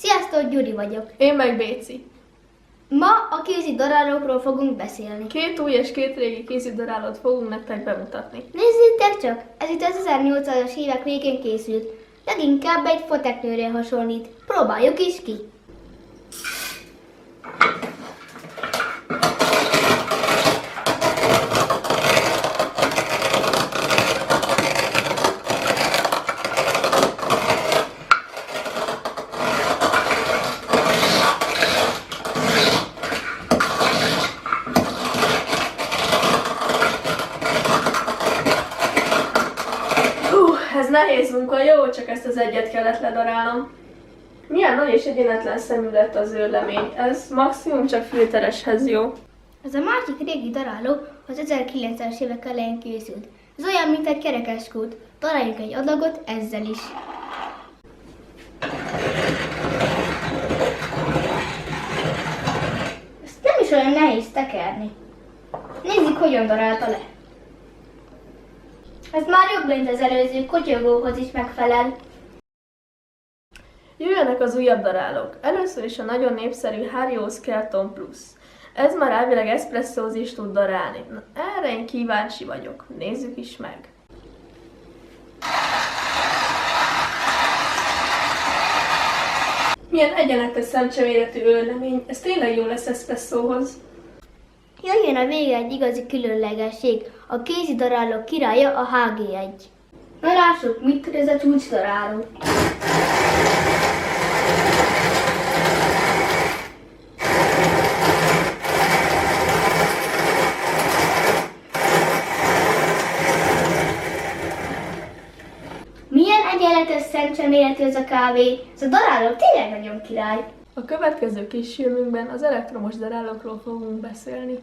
Sziasztok, Gyuri vagyok. Én meg Béci. Ma a kézidarálókról fogunk beszélni. 2 új és 2 régi kézidarálót fogunk nektek bemutatni. Nézzétek csak, ez itt az 1800-as évek végén készült. Leginkább egy foteknőre hasonlít. Próbáljuk is ki. Ez nehéz munka, jó, csak ezt az egyet kellett ledarálnom. Milyen nagy és egyenetlen szemű lett az őrlemény, ez maximum csak filtereshez jó. Ez a másik régi daráló az 1900-es évek elején készült. Ez olyan, mint egy kerekeskút. Daráljunk egy adagot ezzel is. Ezt nem is olyan nehéz tekerni. Nézzük, hogyan darálta le. Ez már jobb, mint az előző, kotyogóhoz is megfelel. Jöjjenek az újabb darálók. Először is a nagyon népszerű Hario Skeleton Plus. Ez már elvileg eszpresszóz is tud darálni. Na, erre én kíváncsi vagyok. Nézzük is meg. Milyen egyenletes szemcseméretű őrlemény. Ez tényleg jó lesz eszpresszóhoz. Jöjjön a vége egy igazi különlegesség, a kézidarálók királya a HG1. Na lássuk, mit tud ez a csúcsdaráló. Milyen egyenletes szemcseméretű ez a kávé, ez a daráló tényleg nagyon király. A következő kis filmünkben az elektromos darálókról fogunk beszélni.